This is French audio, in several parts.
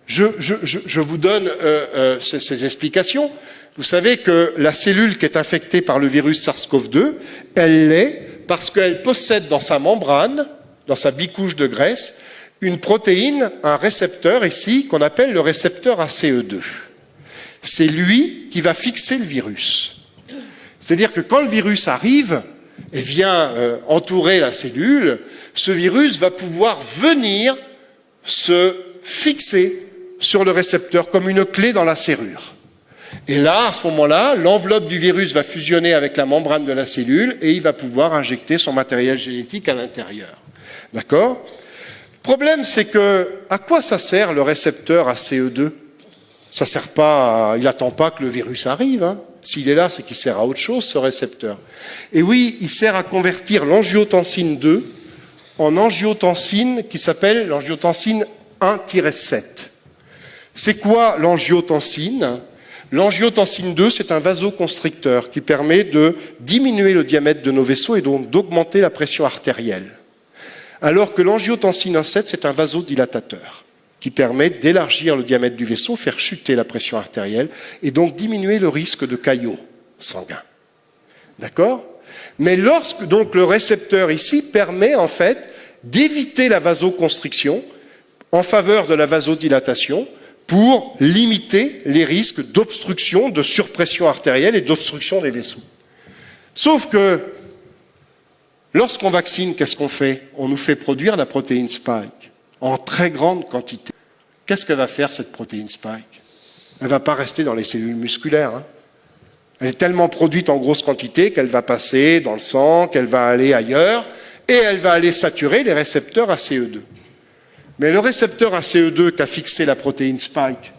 Je vous donne ces explications. Vous savez que la cellule qui est infectée par le virus SARS-CoV-2, elle l'est parce qu'elle possède dans sa membrane, dans sa bicouche de graisse, une protéine, un récepteur ici, qu'on appelle le récepteur ACE2. C'est lui qui va fixer le virus. C'est-à-dire que quand le virus arrive et vient entourer la cellule, ce virus va pouvoir venir se fixer sur le récepteur comme une clé dans la serrure. Et là, à ce moment-là, l'enveloppe du virus va fusionner avec la membrane de la cellule et il va pouvoir injecter son matériel génétique à l'intérieur. D'accord ? Le problème, c'est que, à quoi ça sert le récepteur ACE2 ? Ça sert pas, il n'attend pas que le virus arrive. Hein. S'il est là, c'est qu'il sert à autre chose, ce récepteur. Et oui, il sert à convertir l'angiotensine 2 en angiotensine qui s'appelle l'angiotensine 1-7. C'est quoi l'angiotensine ? L'angiotensine 2, c'est un vasoconstricteur qui permet de diminuer le diamètre de nos vaisseaux et donc d'augmenter la pression artérielle. Alors que l'angiotensine 1-7, c'est un vasodilatateur qui permet d'élargir le diamètre du vaisseau, faire chuter la pression artérielle et donc diminuer le risque de caillots sanguins. D'accord ? Mais lorsque donc le récepteur ici permet en fait d'éviter la vasoconstriction en faveur de la vasodilatation pour limiter les risques d'obstruction, de surpression artérielle et d'obstruction des vaisseaux. Sauf que lorsqu'on vaccine, qu'est-ce qu'on fait ? On nous fait produire la protéine spike en très grande quantité. Qu'est-ce qu'elle va faire, cette protéine spike ? Elle ne va pas rester dans les cellules musculaires. Hein. Elle est tellement produite en grosse quantité qu'elle va passer dans le sang, qu'elle va aller ailleurs, et elle va aller saturer les récepteurs ACE2. Mais le récepteur ACE2 qui a fixé la protéine spike,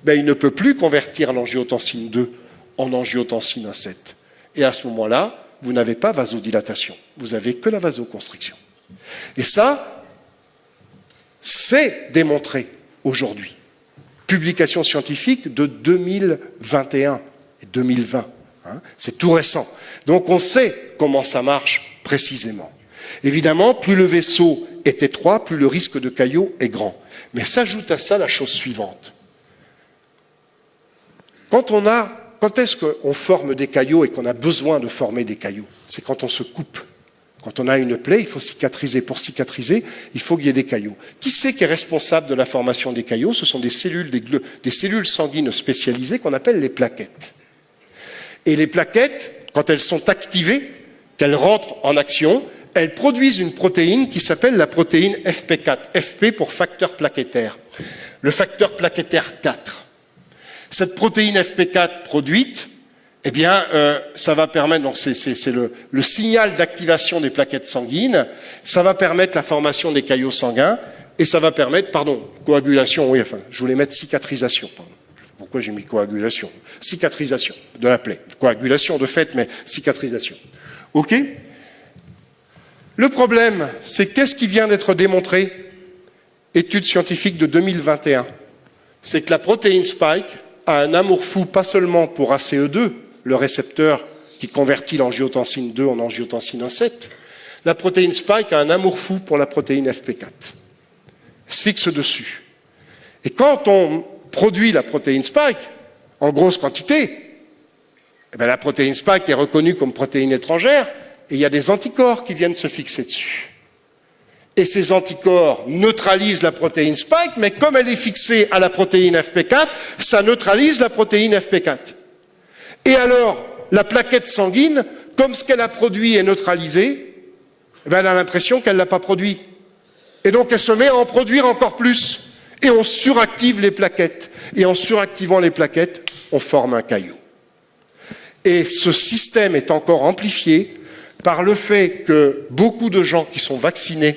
il ne peut plus convertir l'angiotensine 2 en angiotensine 1-7. Et à ce moment-là, vous n'avez pas vasodilatation, vous n'avez que la vasoconstriction. Et ça, c'est démontré aujourd'hui. Publication scientifique de 2021 et 2020. Hein, c'est tout récent. Donc on sait comment ça marche précisément. Évidemment, plus le vaisseau est étroit, plus le risque de caillot est grand. Mais s'ajoute à ça la chose suivante. Quand est-ce qu'on forme des caillots et qu'on a besoin de former des caillots ? C'est quand on se coupe. Quand on a une plaie, il faut cicatriser. Pour cicatriser, il faut qu'il y ait des caillots. Qui c'est qui est responsable de la formation des caillots ? Ce sont des cellules sanguines spécialisées qu'on appelle les plaquettes. Et les plaquettes, quand elles sont activées, qu'elles rentrent en action, elles produisent une protéine qui s'appelle la protéine FP4. FP pour facteur plaquettaire. Le facteur plaquettaire 4. Cette protéine FP4 produite, ça va permettre, donc c'est le signal d'activation des plaquettes sanguines, ça va permettre la formation des caillots sanguins, et ça va permettre, coagulation, oui, enfin, je voulais mettre cicatrisation, pardon. Pourquoi j'ai mis coagulation ? Cicatrisation de la plaie. Coagulation de fait, mais cicatrisation. OK ? Le problème, c'est qu'est-ce qui vient d'être démontré ? Étude scientifique de 2021. C'est que la protéine spike a un amour fou, pas seulement pour ACE2, le récepteur qui convertit l'angiotensine 2 en angiotensine 1-7. La protéine spike a un amour fou pour la protéine FP4. Elle se fixe dessus. Et quand on produit la protéine spike en grosse quantité, la protéine spike est reconnue comme protéine étrangère et il y a des anticorps qui viennent se fixer dessus. Et ces anticorps neutralisent la protéine spike, mais comme elle est fixée à la protéine FP4, ça neutralise la protéine FP4. Et alors, la plaquette sanguine, comme ce qu'elle a produit est neutralisé, elle a l'impression qu'elle ne l'a pas produit. Et donc elle se met à en produire encore plus. Et on suractive les plaquettes. Et en suractivant les plaquettes, on forme un caillot. Et ce système est encore amplifié par le fait que beaucoup de gens qui sont vaccinés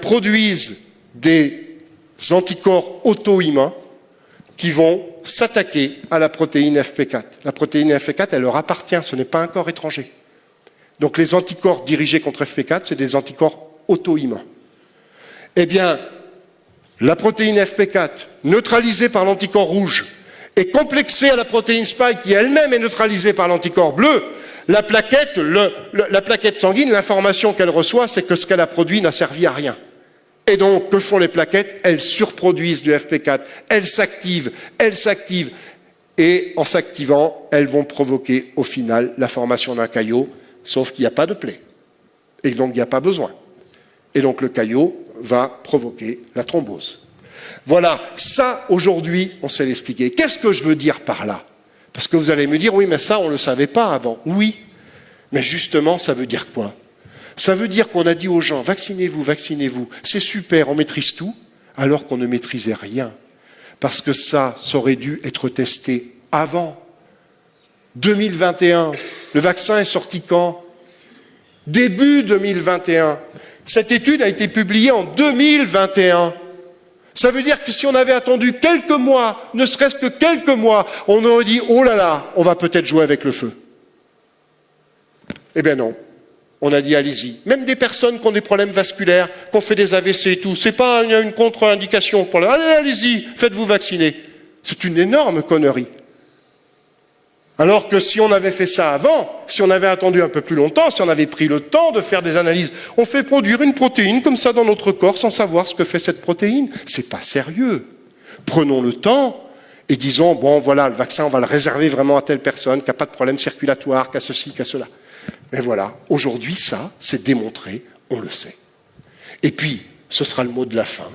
produisent des anticorps auto-immuns qui vont s'attaquer à la protéine FP4. La protéine FP4, elle leur appartient, ce n'est pas un corps étranger. Donc les anticorps dirigés contre FP4, c'est des anticorps auto-immuns. La protéine FP4, neutralisée par l'anticorps rouge, est complexée à la protéine spike qui elle-même est neutralisée par l'anticorps bleu. La plaquette sanguine, l'information qu'elle reçoit, c'est que ce qu'elle a produit n'a servi à rien. Et donc, que font les plaquettes? Elles surproduisent du FP4, elles s'activent, et en s'activant, elles vont provoquer au final la formation d'un caillot, sauf qu'il n'y a pas de plaie. Et donc, il n'y a pas besoin. Et donc, le caillot va provoquer la thrombose. Voilà, ça, aujourd'hui, on sait l'expliquer. Qu'est-ce que je veux dire par là? Parce que vous allez me dire, oui, mais ça, on ne le savait pas avant. Oui, mais justement, ça veut dire quoi? Ça veut dire qu'on a dit aux gens, vaccinez-vous, vaccinez-vous, c'est super, on maîtrise tout, alors qu'on ne maîtrisait rien. Parce que ça aurait dû être testé avant. 2021, le vaccin est sorti quand? Début 2021. Cette étude a été publiée en 2021. Ça veut dire que si on avait attendu quelques mois, ne serait-ce que quelques mois, on aurait dit, oh là là, on va peut-être jouer avec le feu. Eh bien non. On a dit, allez-y. Même des personnes qui ont des problèmes vasculaires, qui ont fait des AVC et tout, c'est pas une contre-indication pour allez-y, faites-vous vacciner. C'est une énorme connerie. Alors que si on avait fait ça avant, si on avait attendu un peu plus longtemps, si on avait pris le temps de faire des analyses, on fait produire une protéine comme ça dans notre corps sans savoir ce que fait cette protéine. C'est pas sérieux. Prenons le temps et disons, bon voilà, le vaccin, on va le réserver vraiment à telle personne qui n'a pas de problème circulatoire, qui a ceci, qui a cela. Mais voilà, aujourd'hui, ça, c'est démontré, on le sait. Et puis, ce sera le mot de la fin.